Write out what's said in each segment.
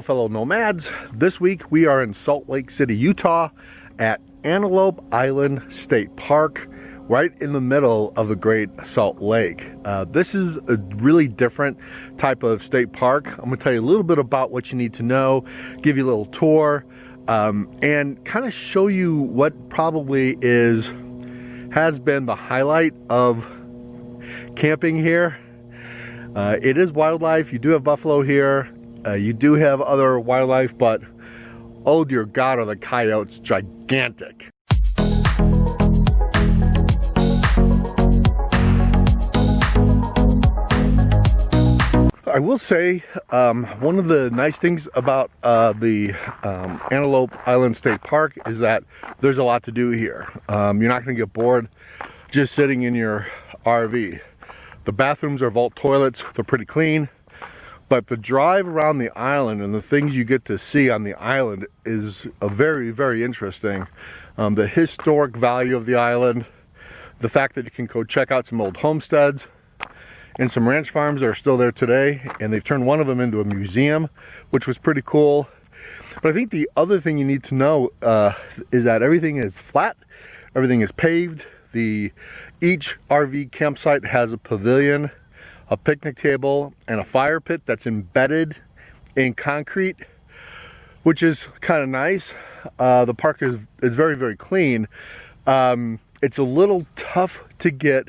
Hello fellow nomads. This week we are in Salt Lake City, Utah at Antelope Island State Park, right in the middle of the Great Salt Lake. This is a really different type of state park. I'm going to tell you a little bit about what you need to know, give you a little tour, and kind of show you what probably has been the highlight of camping here. It is wildlife. You do have buffalo here. You do have other wildlife, but oh dear God, are the coyotes gigantic. I will say one of the nice things about the Antelope Island State Park is that there's a lot to do here. You're not going to get bored just sitting in your RV. The bathrooms are vault toilets. They're pretty clean. But the drive around the island and the things you get to see on the island is very, very interesting. The historic value of the island, the fact that you can go check out some old homesteads and some ranch farms that are still there today, and they've turned one of them into a museum, which was pretty cool. But I think the other thing you need to know is that everything is flat, everything is paved. Each RV campsite has a pavilion, a picnic table, and a fire pit that's embedded in concrete, which is kind of nice. The park is very, very clean. It's a little tough to get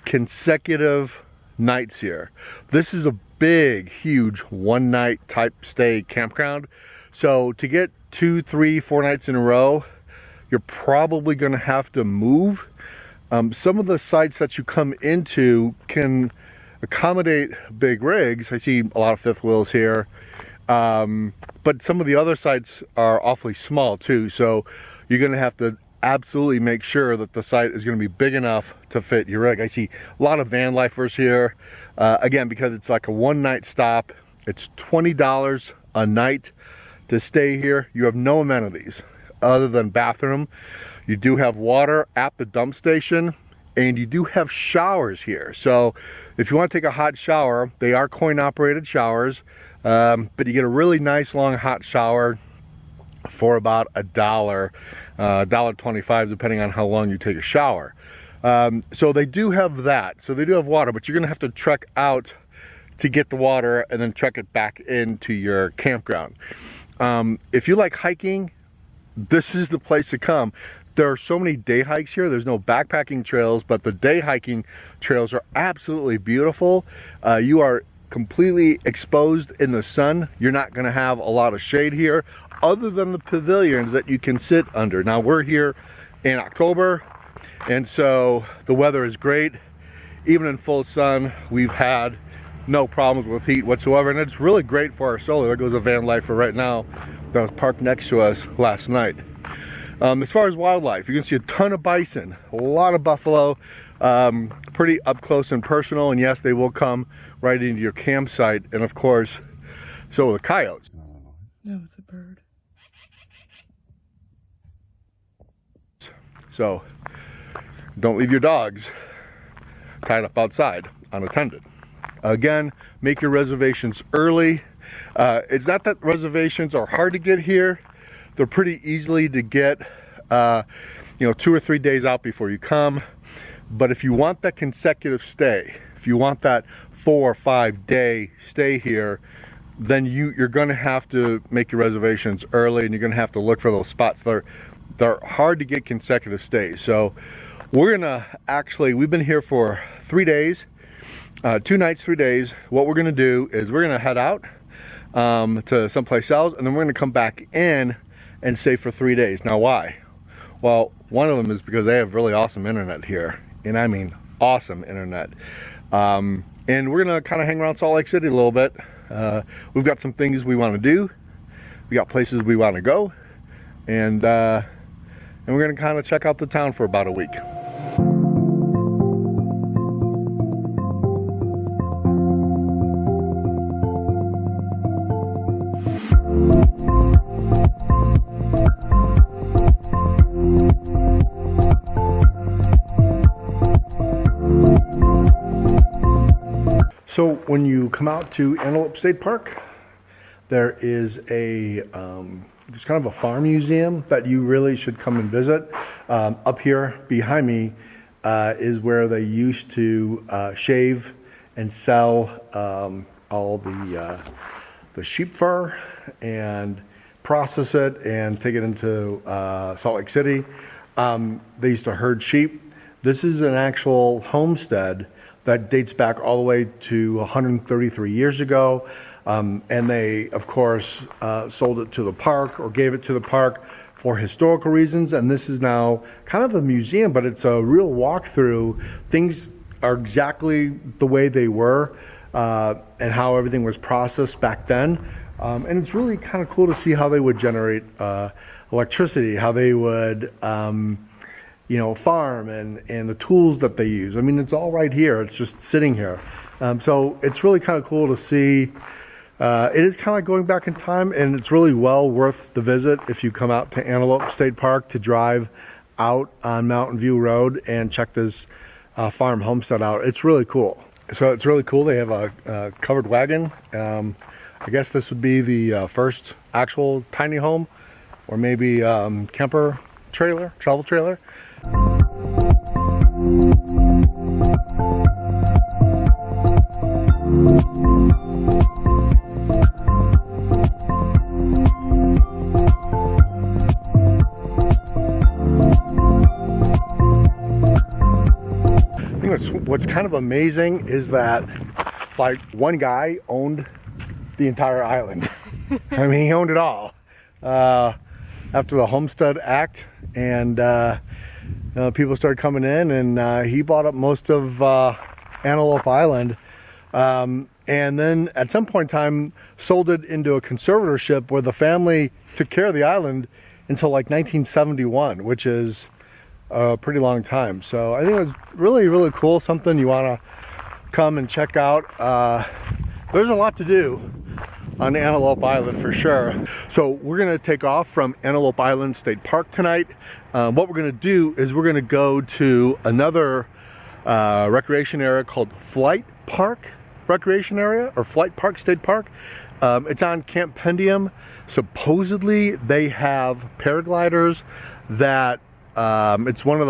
consecutive nights here. This is a big, huge one-night type stay campground. So to get 2, 3, 4 nights in a row, you're probably going to have to move. Some of the sites that you come into can accommodate big rigs. I see a lot of fifth wheels here, but some of the other sites are awfully small too, so you're going to have to absolutely make sure that the site is going to be big enough to fit your rig. I see a lot of van lifers here, again, because it's like a one-night stop. It's $20 a night to stay here. You have no amenities other than bathroom. You do have water at the dump station, and you do have showers here. So if you want to take a hot shower, they are coin operated showers, but you get a really nice long hot shower for about $1.25, depending on how long you take a shower. So they do have that. So they do have water, but you're gonna have to trek out to get the water and then trek it back into your campground. If you like hiking, this is the place to come. There are so many day hikes here. There's no backpacking trails, but the day hiking trails are absolutely beautiful. You are completely exposed in the sun. You're not going to have a lot of shade here other than the pavilions that you can sit under. Now we're here in October, and so the weather is great. Even in full sun, we've had no problems with heat whatsoever, and it's really great for our solar. There goes a van lifer right now that was parked next to us last night. As far as wildlife, you can see a ton of bison, a lot of buffalo, pretty up close and personal, and yes, they will come right into your campsite, and of course, so will the coyotes. No, it's a bird. So, don't leave your dogs tied up outside unattended. Again, make your reservations early. It's not that reservations are hard to get here. They're pretty easily to get, 2 or 3 days out before you come. But if you want that consecutive stay, if you want that 4 or 5 day stay here, then you're going to have to make your reservations early, and you're going to have to look for those spots. They're hard to get consecutive stays. So we're going to we've been here for 3 days, 2 nights, 3 days. What we're going to do is we're going to head out to someplace else, and then we're going to come back in and stay for 3 days. Now why? Well, one of them is because they have really awesome internet here, and I mean awesome internet. And we're gonna kind of hang around Salt Lake City a little bit. We've got some things we want to do, we got places we want to go, and we're gonna kind of check out the town for about a week. So when you come out to Antelope State Park, there is a there's kind of a farm museum that you really should come and visit. Up here behind me is where they used to shave and sell all the sheep fur and process it and take it into Salt Lake City. They used to herd sheep. This is an actual homestead that dates back all the way to 133 years ago. And they, of course, sold it to the park or gave it to the park for historical reasons. And this is now kind of a museum, but it's a real walkthrough. Things are exactly the way they were and how everything was processed back then. And it's really kind of cool to see how they would generate electricity, how they would farm and the tools that they use. I mean, it's all right here. It's just sitting here. So it's really kind of cool to see. It is kind of like going back in time, and it's really well worth the visit if you come out to Antelope State Park to drive out on Mountain View Road and check this farm homestead out. It's really cool. So it's really cool. They have a covered wagon. I guess this would be the first actual tiny home, or maybe camper trailer, travel trailer. I think what's kind of amazing is that like one guy owned the entire island. I mean, he owned it all after the Homestead Act, and people started coming in, and he bought up most of Antelope Island, and then at some point in time sold it into a conservatorship where the family took care of the island until like 1971, which is a pretty long time. So I think it was really, really cool, something you want to come and check out. There's a lot to do on Antelope Island for sure. So we're gonna take off from Antelope Island State Park tonight. What we're gonna do is we're gonna go to another recreation area called Flight Park Recreation Area, or Flight Park State Park. It's on Camp Pendium. Supposedly they have paragliders that it's one of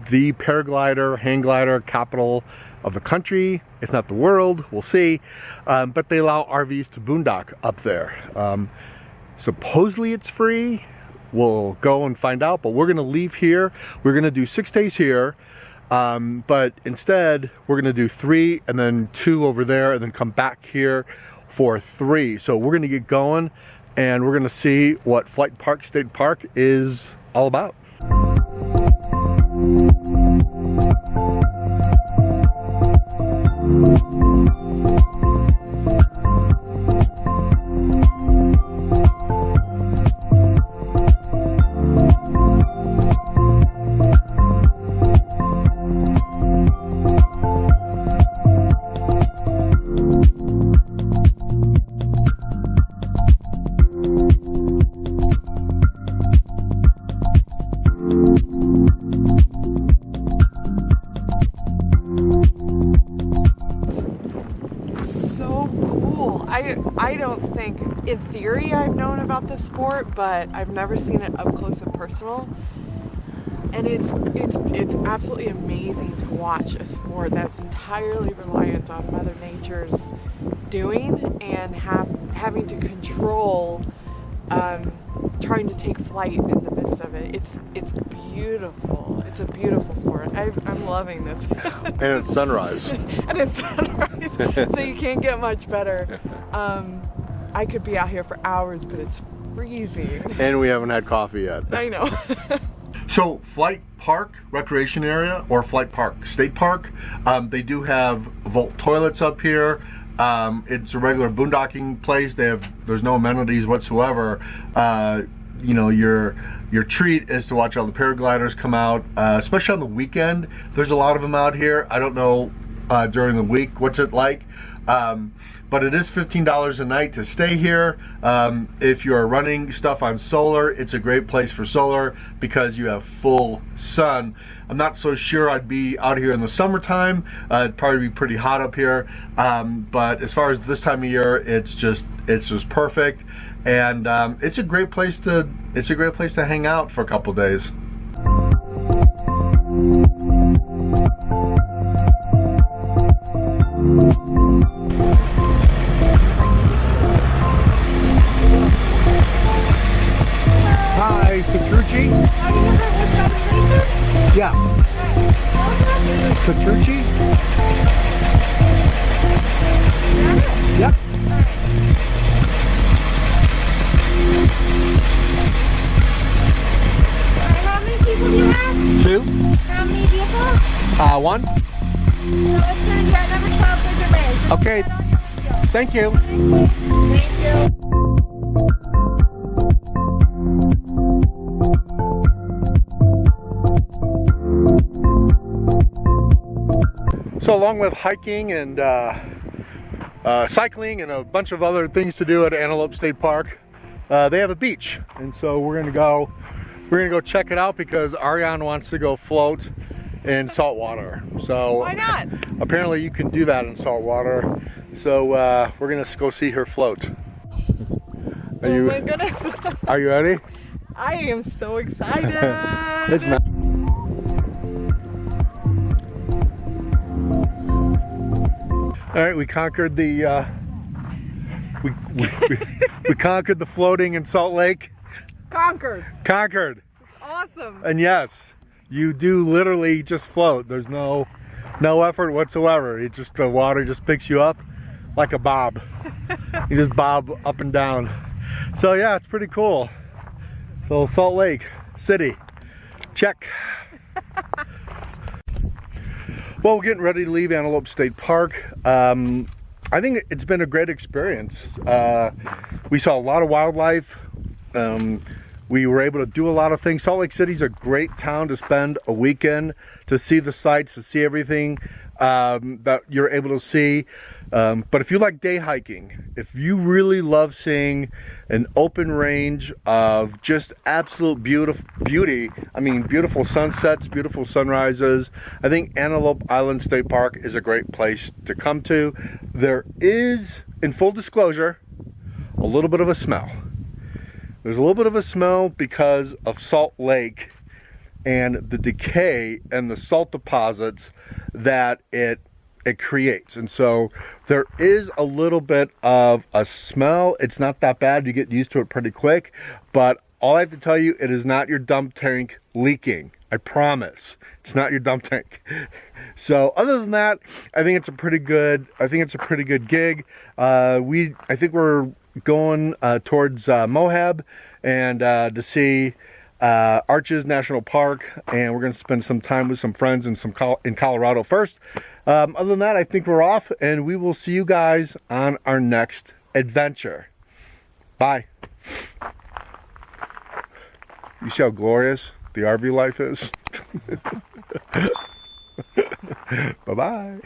the paraglider, hang glider capital of the country, if not the world, we'll see. But they allow RVs to boondock up there. Supposedly it's free. We'll go and find out, but we're gonna leave here. We're gonna do 6 days here, but instead we're gonna do 3 and then 2 over there and then come back here for 3. So we're gonna get going and we're gonna see what Flight Park State Park is all about. I don't think, in theory, I've known about this sport, but I've never seen it up close and personal. And it's absolutely amazing to watch a sport that's entirely reliant on Mother Nature's doing and having to control trying to take flight in the midst of it. It's beautiful. It's a beautiful sport. I'm loving this. And it's sunrise. And it's sunrise. So you can't get much better. I could be out here for hours, but it's freezing. And we haven't had coffee yet. I know. So Flight Park Recreation Area, or Flight Park State Park, they do have vault toilets up here. It's a regular boondocking place. There's no amenities whatsoever. You know, your treat is to watch all the paragliders come out, especially on the weekend. There's a lot of them out here. I don't know during the week what's it like, But it is $15 a night to stay here. If you're running stuff on solar, it's a great place for solar because you have full sun. I'm not so sure I'd be out here in the summertime. It'd probably be pretty hot up here. But as far as this time of year, it's just perfect. And it's a great place to hang out for a couple days. Hi, Petrucci? Yeah. Petrucci? Yep. How many people do you have? 2. How many vehicles? 1. So it's going to be at number 12 for the race. Okay. Thank you. Thank you. So along with hiking and cycling and a bunch of other things to do at Antelope State Park, they have a beach, and so we're gonna go check it out because Ariane wants to go float in salt water. So Why not? Apparently you can do that in salt water. So we're gonna go see her float. Oh my goodness. Are you ready? I am so excited. It's not. All right, we conquered the we conquered the floating in Salt Lake. Conquered. Conquered. Awesome. And yes, you do literally just float. There's no effort whatsoever. It just, the water just picks you up like a bob. You just bob up and down. So yeah, it's pretty cool. So Salt Lake City, check. Well, we're getting ready to leave Antelope State Park. I think it's been a great experience. We saw a lot of wildlife. We were able to do a lot of things. Salt Lake City's a great town to spend a weekend, to see the sights, to see everything that you're able to see. But if you like day hiking, if you really love seeing an open range of just absolute beauty, I mean beautiful sunsets, beautiful sunrises, I think Antelope Island State Park is a great place to come to. There is, in full disclosure, a little bit of a smell. There's a little bit of a smell because of Salt Lake and the decay and the salt deposits that it creates. And so there is a little bit of a smell. It's not that bad. You get used to it pretty quick. But all I have to tell you, it is not your dump tank leaking. I promise. It's not your dump tank. So other than that, I think it's a pretty good gig. I think we're going towards Moab and to see Arches National Park, and we're going to spend some time with some friends in Colorado first. Other than that, I think we're off, and we will see you guys on our next adventure. Bye. You see how glorious the RV life is? Bye-bye.